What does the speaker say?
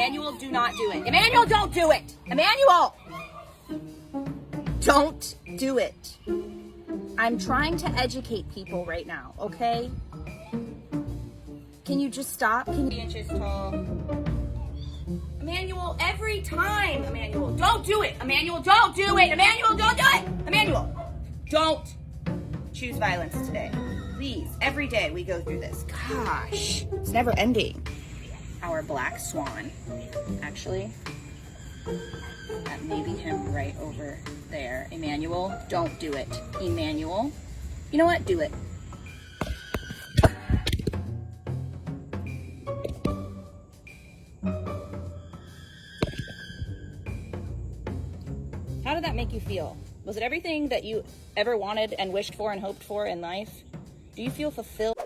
Emmanuel, do not do it. Emmanuel, don't do it. Emmanuel, don't do it. I'm trying to educate people right now, okay? Can you just stop? Can you 3 inches tall? Emmanuel, every time. Emmanuel, don't do it. Emmanuel, don't do it. Emmanuel, don't do it. Emmanuel, don't choose violence today. Please, every day we go through this. Gosh, it's never ending. Our black swan, actually, that may be him right over there. Emmanuel, don't do it. Emmanuel, you know what? Do it. How did that make you feel? Was it everything that you ever wanted and wished for and hoped for in life? Do you feel fulfilled?